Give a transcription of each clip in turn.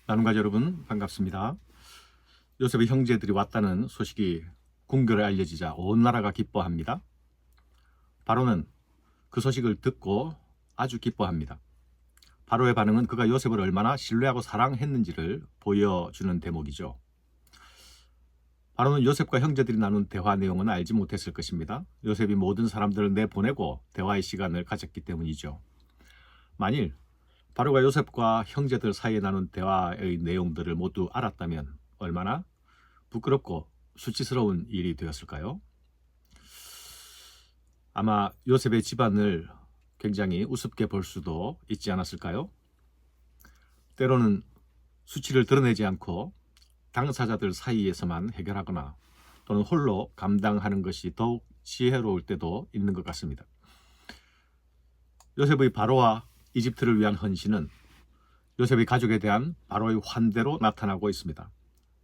나눔가 여러분 반갑습니다. 요셉의 형제들이 왔다는 소식이 궁궐에 알려지자 온 나라가 기뻐합니다. 바로는 그 소식을 듣고 아주 기뻐합니다. 바로의 반응은 그가 요셉을 얼마나 신뢰하고 사랑했는지를 보여주는 대목이죠. 바로는 요셉과 형제들이 나눈 대화 내용은 알지 못했을 것입니다. 요셉이 모든 사람들을 내보내고 대화의 시간을 가졌기 때문이죠. 만일 바로가 요셉과 형제들 사이에 나눈 대화의 내용들을 모두 알았다면 얼마나 부끄럽고 수치스러운 일이 되었을까요? 아마 요셉의 집안을 굉장히 우습게 볼 수도 있지 않았을까요? 때로는 수치를 드러내지 않고 당사자들 사이에서만 해결하거나 또는 홀로 감당하는 것이 더욱 지혜로울 때도 있는 것 같습니다. 요셉의 바로와 이집트를 위한 헌신은 요셉의 가족에 대한 바로의 환대로 나타나고 있습니다.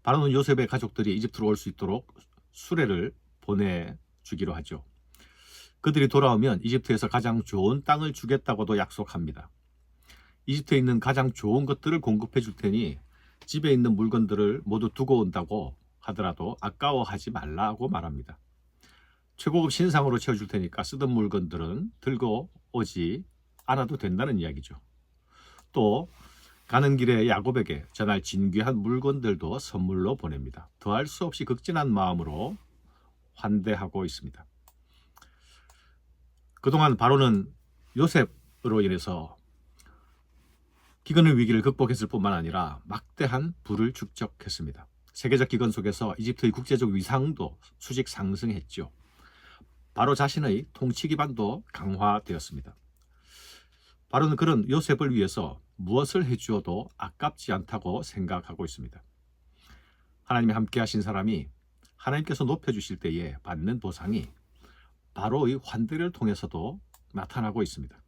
바로는 요셉의 가족들이 이집트로 올 수 있도록 수레를 보내주기로 하죠. 그들이 돌아오면 이집트에서 가장 좋은 땅을 주겠다고도 약속합니다. 이집트에 있는 가장 좋은 것들을 공급해 줄 테니 집에 있는 물건들을 모두 두고 온다고 하더라도 아까워하지 말라고 말합니다. 최고급 신상으로 채워줄 테니까 쓰던 물건들은 들고 오지 않아도 된다는 이야기죠. 또 가는 길에 야곱에게 전할 진귀한 물건들도 선물로 보냅니다. 더할 수 없이 극진한 마음으로 환대하고 있습니다. 그동안 바로는 요셉으로 인해서 기근의 위기를 극복했을 뿐만 아니라 막대한 부를 축적했습니다. 세계적 기근 속에서 이집트의 국제적 위상도 수직 상승했죠. 바로 자신의 통치 기반도 강화되었습니다. 바로는 그런 요셉을 위해서 무엇을 해주어도 아깝지 않다고 생각하고 있습니다. 하나님이 함께 하신 사람이 하나님께서 높여주실 때에 받는 보상이 바로의 환대를 통해서도 나타나고 있습니다.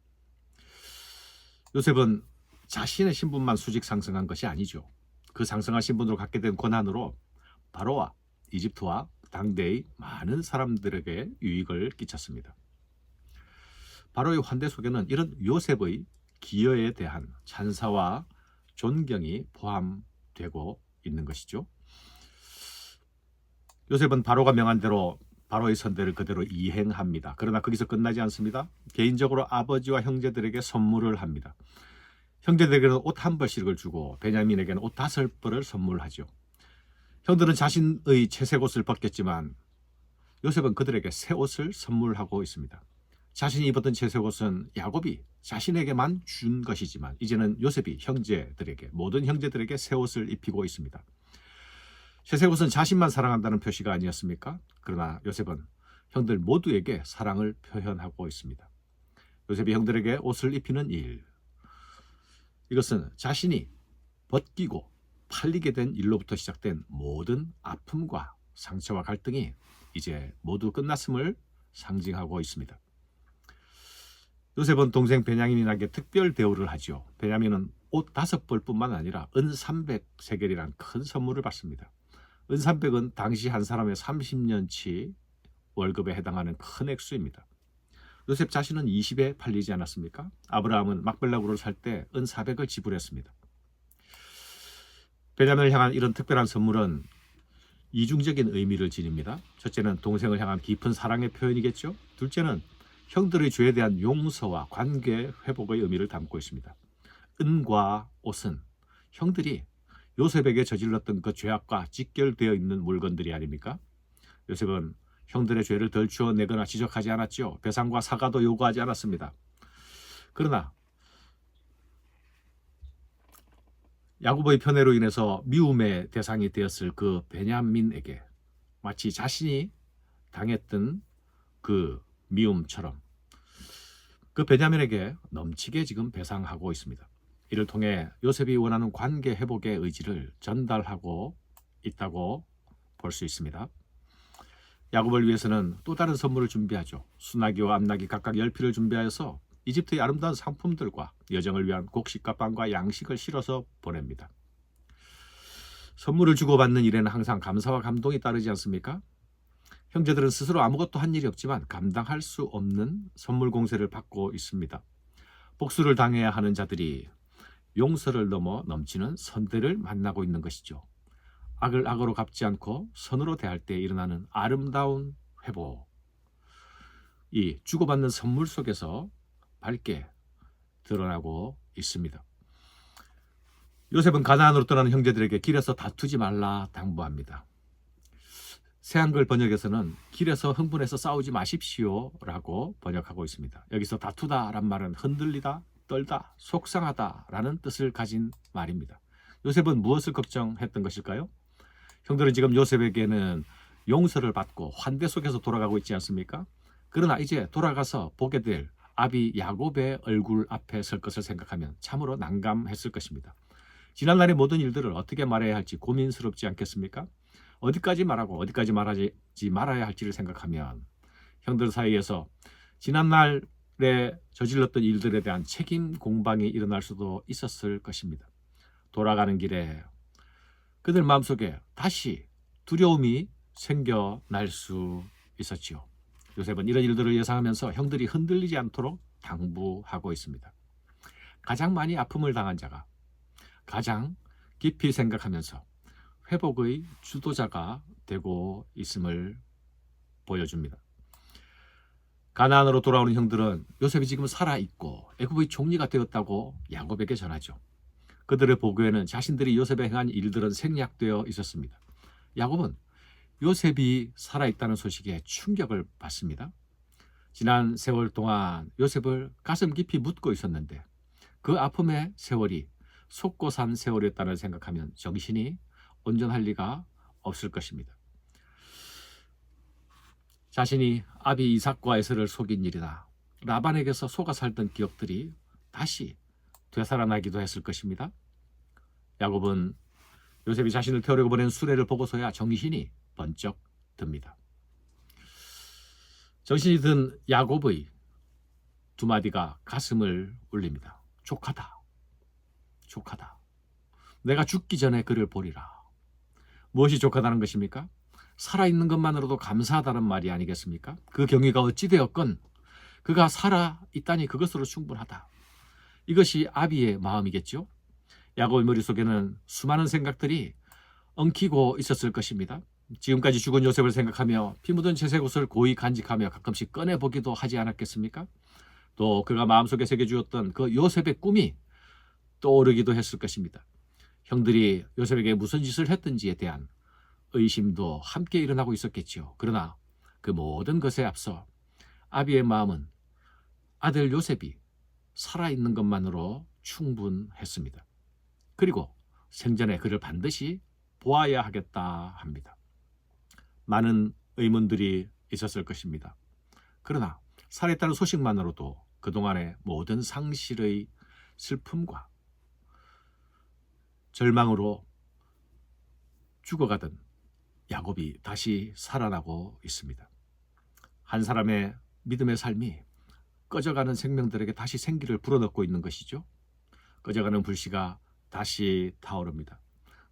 요셉은 자신의 신분만 수직 상승한 것이 아니죠. 그 상승한 신분으로 갖게 된 권한으로 바로와 이집트와 당대의 많은 사람들에게 유익을 끼쳤습니다. 바로의 환대 속에는 이런 요셉의 기여에 대한 찬사와 존경이 포함되고 있는 것이죠. 요셉은 바로가 명한 대로 바로의 선대를 그대로 이행합니다. 그러나 거기서 끝나지 않습니다. 개인적으로 아버지와 형제들에게 선물을 합니다. 형제들에게는 옷 한 벌씩을 주고 베냐민에게는 옷 5벌을 선물하죠. 형들은 자신의 채색 옷을 벗겼지만 요셉은 그들에게 새 옷을 선물하고 있습니다. 자신이 입었던 채색 옷은 야곱이 자신에게만 준 것이지만 이제는 요셉이 형제들에게 모든 형제들에게 새 옷을 입히고 있습니다. 채색 옷은 자신만 사랑한다는 표시가 아니었습니까? 그러나 요셉은 형들 모두에게 사랑을 표현하고 있습니다. 요셉이 형들에게 옷을 입히는 일, 이것은 자신이 벗기고 팔리게 된 일로부터 시작된 모든 아픔과 상처와 갈등이 이제 모두 끝났음을 상징하고 있습니다. 요셉은 동생 베냐민에게 특별 대우를 하죠. 베냐민은 옷 5벌뿐만 아니라 은 300세겔이란 큰 선물을 받습니다. 은 300은 당시 한 사람의 30년치 월급에 해당하는 큰 액수입니다. 요셉 자신은 20에 팔리지 않았습니까? 아브라함은 막벨라구를 살 때 은 400을 지불했습니다. 베냐민을 향한 이런 특별한 선물은 이중적인 의미를 지닙니다. 첫째는 동생을 향한 깊은 사랑의 표현이겠죠. 둘째는 형들의 죄에 대한 용서와 관계 회복의 의미를 담고 있습니다. 은과 옷은 형들이 요셉에게 저질렀던 그 죄악과 직결되어 있는 물건들이 아닙니까? 요셉은 형들의 죄를 덜 추어내거나 지적하지 않았죠. 배상과 사과도 요구하지 않았습니다. 그러나 야곱의 편애로 인해서 미움의 대상이 되었을 그 베냐민에게 마치 자신이 당했던 그 미움처럼 그 베냐민에게 넘치게 지금 배상하고 있습니다. 이를 통해 요셉이 원하는 관계 회복의 의지를 전달하고 있다고 볼 수 있습니다. 야곱을 위해서는 또 다른 선물을 준비하죠. 수나기와 암나기 각각 10필을 준비하여서 이집트의 아름다운 상품들과 여정을 위한 곡식과 빵과 양식을 실어서 보냅니다. 선물을 주고받는 일에는 항상 감사와 감동이 따르지 않습니까? 형제들은 스스로 아무것도 한 일이 없지만 감당할 수 없는 선물 공세를 받고 있습니다. 복수를 당해야 하는 자들이 용서를 넘어 넘치는 선대를 만나고 있는 것이죠. 악을 악으로 갚지 않고 선으로 대할 때 일어나는 아름다운 회복. 이 주고받는 선물 속에서 밝게 드러나고 있습니다. 요셉은 가나안으로 떠나는 형제들에게 길에서 다투지 말라 당부합니다. 새한글 번역에서는 길에서 흥분해서 싸우지 마십시오 라고 번역하고 있습니다. 여기서 다투다 란 말은 흔들리다, 떨다, 속상하다 라는 뜻을 가진 말입니다. 요셉은 무엇을 걱정했던 것일까요? 형들은 지금 요셉에게는 용서를 받고 환대 속에서 돌아가고 있지 않습니까? 그러나 이제 돌아가서 보게 될 아비 야곱의 얼굴 앞에 설 것을 생각하면 참으로 난감했을 것입니다. 지난날의 모든 일들을 어떻게 말해야 할지 고민스럽지 않겠습니까? 어디까지 말하고 어디까지 말하지 말아야 할지를 생각하면 형들 사이에서 지난날에 저질렀던 일들에 대한 책임 공방이 일어날 수도 있었을 것입니다. 돌아가는 길에 그들 마음속에 다시 두려움이 생겨날 수 있었지요. 요셉은 이런 일들을 예상하면서 형들이 흔들리지 않도록 당부하고 있습니다. 가장 많이 아픔을 당한 자가 가장 깊이 생각하면서 회복의 주도자가 되고 있음을 보여줍니다. 가나안으로 돌아오는 형들은 요셉이 지금 살아있고 애굽의 총리가 되었다고 야곱에게 전하죠. 그들의 보고에는 자신들이 요셉에 행한 일들은 생략되어 있었습니다. 야곱은 요셉이 살아있다는 소식에 충격을 받습니다. 지난 세월 동안 요셉을 가슴 깊이 묻고 있었는데 그 아픔의 세월이 속고 산 세월이었다는 생각하면 정신이 온전할 리가 없을 것입니다. 자신이 아비 이삭과 에서를 속인 일이다. 라반에게서 속아 살던 기억들이 다시 되살아나기도 했을 것입니다. 야곱은 요셉이 자신을 태우려고 보낸 수레를 보고서야 정신이 번쩍 듭니다. 정신이 든 야곱의 두 마디가 가슴을 울립니다. 족하다. 족하다. 내가 죽기 전에 그를 보리라. 무엇이 족하다는 것입니까? 살아있는 것만으로도 감사하다는 말이 아니겠습니까? 그 경위가 어찌되었건 그가 살아있다니 그것으로 충분하다. 이것이 아비의 마음이겠죠? 야곱의 머릿속에는 수많은 생각들이 엉키고 있었을 것입니다. 지금까지 죽은 요셉을 생각하며 피 묻은 채색 옷을 고이 간직하며 가끔씩 꺼내보기도 하지 않았겠습니까? 또 그가 마음속에 새겨주었던 그 요셉의 꿈이 떠오르기도 했을 것입니다. 형들이 요셉에게 무슨 짓을 했든지에 대한 의심도 함께 일어나고 있었겠지요. 그러나 그 모든 것에 앞서 아비의 마음은 아들 요셉이 살아있는 것만으로 충분했습니다. 그리고 생전에 그를 반드시 보아야 하겠다 합니다. 많은 의문들이 있었을 것입니다. 그러나 살아있다는 소식만으로도 그동안의 모든 상실의 슬픔과 절망으로 죽어가던 야곱이 다시 살아나고 있습니다. 한 사람의 믿음의 삶이 꺼져가는 생명들에게 다시 생기를 불어넣고 있는 것이죠. 꺼져가는 불씨가 다시 타오릅니다.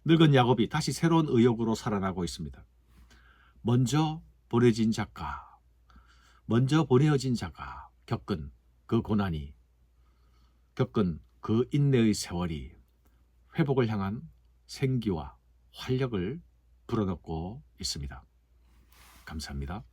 늙은 야곱이 다시 새로운 의욕으로 살아나고 있습니다. 먼저 보내어진 자가 겪은 그 고난이, 겪은 그 인내의 세월이 회복을 향한 생기와 활력을 불어넣고 있습니다. 감사합니다.